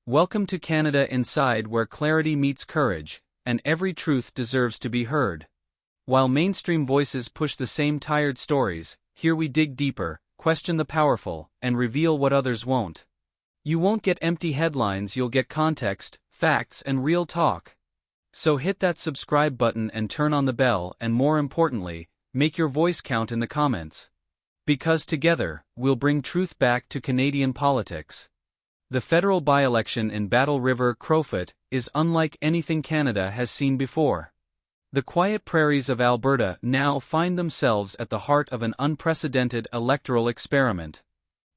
Welcome to Canada Inside, where clarity meets courage, and every truth deserves to be heard. While mainstream voices push the same tired stories, here we dig deeper, question the powerful, and reveal what others won't. You won't get empty headlines, you'll get context, facts, and real talk. So hit that subscribe button and turn on the bell, and more importantly, make your voice count in the comments. Because together, we'll bring truth back to Canadian politics. The federal by-election in Battle River, Crowoot, is unlike anything Canada has seen before. The quiet prairies of Alberta now find themselves at the heart of an unprecedented electoral experiment.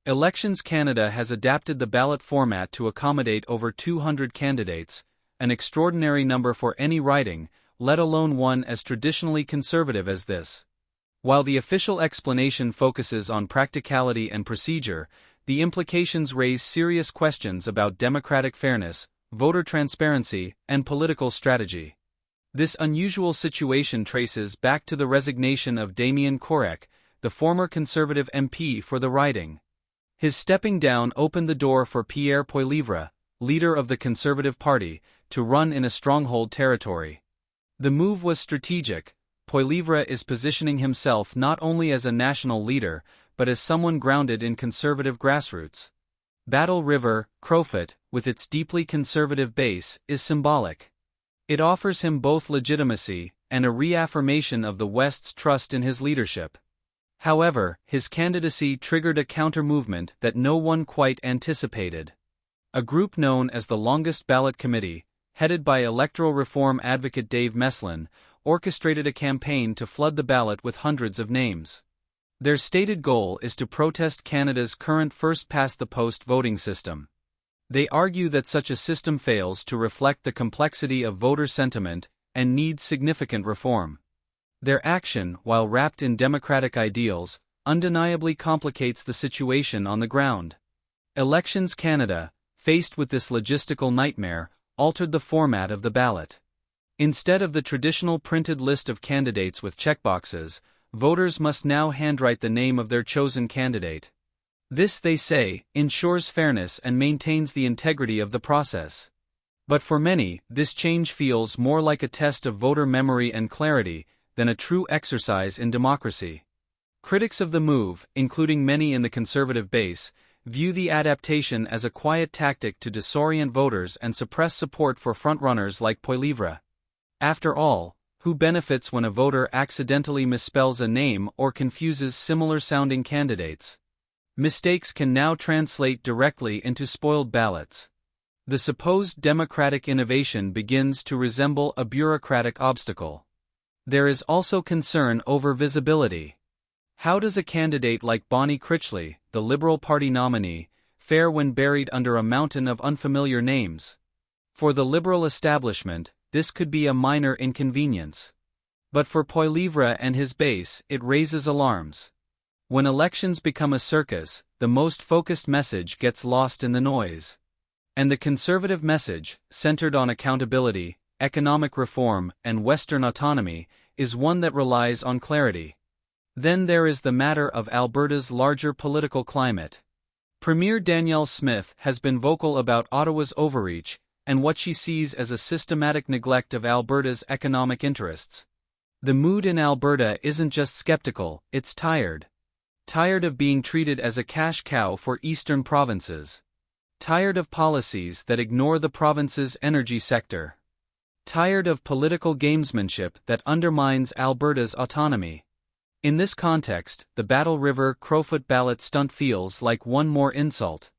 Elections Canada has adapted the ballot format to accommodate over 200 candidates, an extraordinary number for any riding, let alone one as traditionally conservative as this. While the official explanation focuses on practicality and procedure, the implications raise serious questions about democratic fairness, voter transparency, and political strategy. This unusual situation traces back to the resignation of Damien Correc, the former Conservative MP for the riding. His stepping down opened the door for Pierre Poilievre, leader of the Conservative Party, to run in a stronghold territory. The move was strategic. Poilievre is positioning himself not only as a national leader, but as someone grounded in conservative grassroots. Battle River, Crowoot, with its deeply conservative base, is symbolic. It offers him both legitimacy and a reaffirmation of the West's trust in his leadership. However, his candidacy triggered a counter-movement that no one quite anticipated. A group known as the Longest Ballot Committee, headed by electoral reform advocate Dave Meslin, orchestrated a campaign to flood the ballot with hundreds of names. Their stated goal is to protest Canada's current first-past-the-post voting system. They argue that such a system fails to reflect the complexity of voter sentiment and needs significant reform. Their action, while wrapped in democratic ideals, undeniably complicates the situation on the ground. Elections Canada, faced with this logistical nightmare, altered the format of the ballot. Instead of the traditional printed list of candidates with checkboxes, voters must now handwrite the name of their chosen candidate. This, they say, ensures fairness and maintains the integrity of the process. But for many, this change feels more like a test of voter memory and clarity than a true exercise in democracy. Critics of the move, including many in the conservative base, view the adaptation as a quiet tactic to disorient voters and suppress support for frontrunners like Poilievre. After all, who benefits when a voter accidentally misspells a name or confuses similar-sounding candidates? Mistakes can now translate directly into spoiled ballots. The supposed democratic innovation begins to resemble a bureaucratic obstacle. There is also concern over visibility. How does a candidate like Bonnie Critchley, the Liberal Party nominee, fare when buried under a mountain of unfamiliar names? For the Liberal establishment, this could be a minor inconvenience. But for Poilievre and his base, it raises alarms. When elections become a circus, the most focused message gets lost in the noise. And the conservative message, centered on accountability, economic reform, and Western autonomy, is one that relies on clarity. Then there is the matter of Alberta's larger political climate. Premier Danielle Smith has been vocal about Ottawa's overreach and what she sees as a systematic neglect of Alberta's economic interests. The mood in Alberta isn't just skeptical, it's tired. Tired of being treated as a cash cow for eastern provinces. Tired of policies that ignore the province's energy sector. Tired of political gamesmanship that undermines Alberta's autonomy. In this context, the Battle River Crowoot ballot stunt feels like one more insult.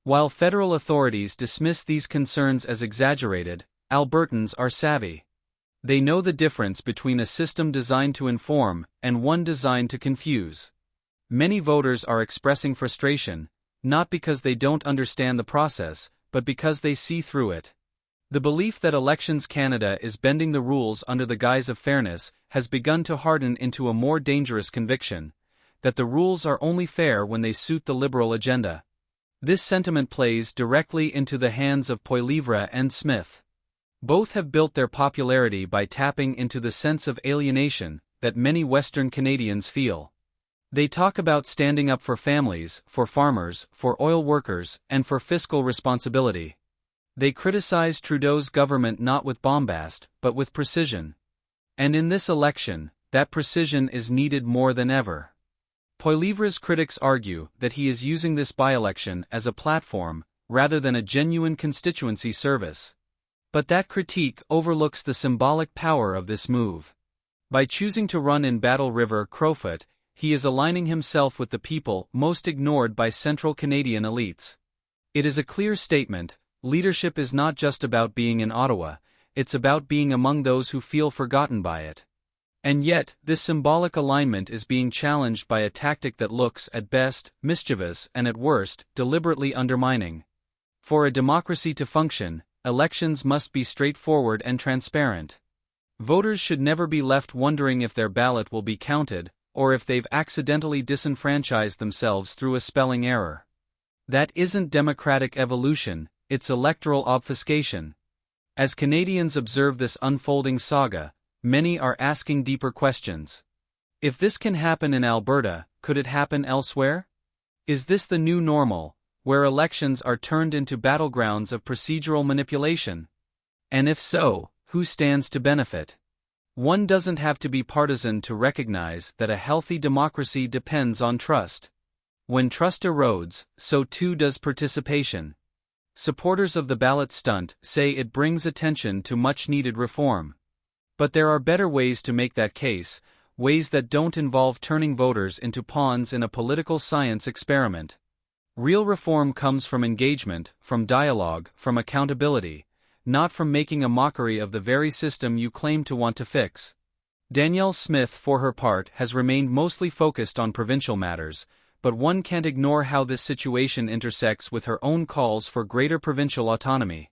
While federal authorities dismiss these concerns as exaggerated, Albertans are savvy. They know the difference between a system designed to inform and one designed to confuse. Many voters are expressing frustration, not because they don't understand the process, but because they see through it. The belief that Elections Canada is bending the rules under the guise of fairness has begun to harden into a more dangerous conviction, that the rules are only fair when they suit the Liberal agenda. This sentiment plays directly into the hands of Poilievre and Smith. Both have built their popularity by tapping into the sense of alienation that many Western Canadians feel. They talk about standing up for families, for farmers, for oil workers, and for fiscal responsibility. They criticize Trudeau's government not with bombast, but with precision. And in this election, that precision is needed more than ever. Poilievre's critics argue that he is using this by-election as a platform, rather than a genuine constituency service. But that critique overlooks the symbolic power of this move. By choosing to run in Battle River Crowoot, he is aligning himself with the people most ignored by central Canadian elites. It is a clear statement: leadership is not just about being in Ottawa, it's about being among those who feel forgotten by it. And yet, this symbolic alignment is being challenged by a tactic that looks, at best, mischievous and at worst, deliberately undermining. For a democracy to function, elections must be straightforward and transparent. Voters should never be left wondering if their ballot will be counted, or if they've accidentally disenfranchised themselves through a spelling error. That isn't democratic evolution, it's electoral obfuscation. As Canadians observe this unfolding saga, many are asking deeper questions. If this can happen in Alberta, could it happen elsewhere? Is this the new normal, where elections are turned into battlegrounds of procedural manipulation? And if so, who stands to benefit? One doesn't have to be partisan to recognize that a healthy democracy depends on trust. When trust erodes, so too does participation. Supporters of the ballot stunt say it brings attention to much-needed reform. But there are better ways to make that case, ways that don't involve turning voters into pawns in a political science experiment. Real reform comes from engagement, from dialogue, from accountability, not from making a mockery of the very system you claim to want to fix. Danielle Smith, for her part, has remained mostly focused on provincial matters, but one can't ignore how this situation intersects with her own calls for greater provincial autonomy.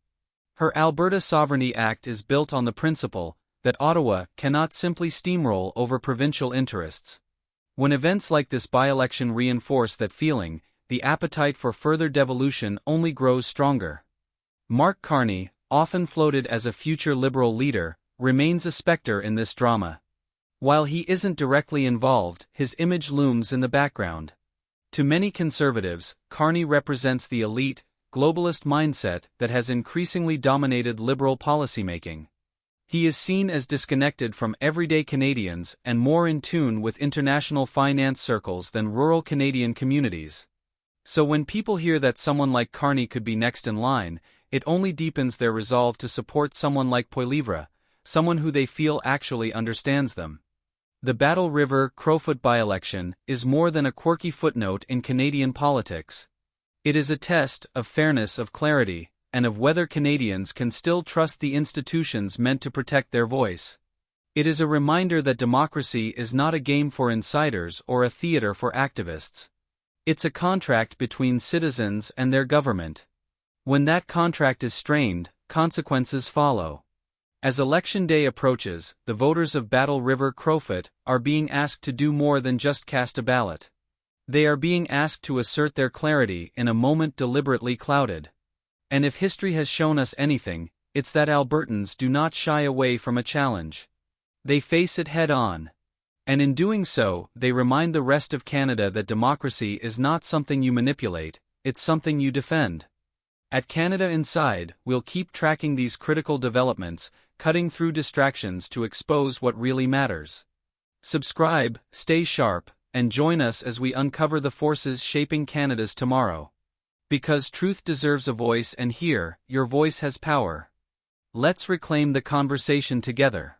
Her Alberta Sovereignty Act is built on the principle that Ottawa cannot simply steamroll over provincial interests. When events like this by-election reinforce that feeling, the appetite for further devolution only grows stronger. Mark Carney, often floated as a future Liberal leader, remains a spectre in this drama. While he isn't directly involved, his image looms in the background. To many Conservatives, Carney represents the elite, globalist mindset that has increasingly dominated Liberal policymaking. He is seen as disconnected from everyday Canadians and more in tune with international finance circles than rural Canadian communities. So when people hear that someone like Carney could be next in line, it only deepens their resolve to support someone like Poilievre, someone who they feel actually understands them. The Battle River Crowoot by-election is more than a quirky footnote in Canadian politics. It is a test of fairness, of clarity, and of whether Canadians can still trust the institutions meant to protect their voice. It is a reminder that democracy is not a game for insiders or a theater for activists. It's a contract between citizens and their government. When that contract is strained, consequences follow. As Election Day approaches, the voters of Battle River Crowoot are being asked to do more than just cast a ballot. They are being asked to assert their clarity in a moment deliberately clouded. And if history has shown us anything, it's that Albertans do not shy away from a challenge. They face it head-on. And in doing so, they remind the rest of Canada that democracy is not something you manipulate, it's something you defend. At Canada Inside, we'll keep tracking these critical developments, cutting through distractions to expose what really matters. Subscribe, stay sharp, and join us as we uncover the forces shaping Canada's tomorrow. Because truth deserves a voice, and here, your voice has power. Let's reclaim the conversation together.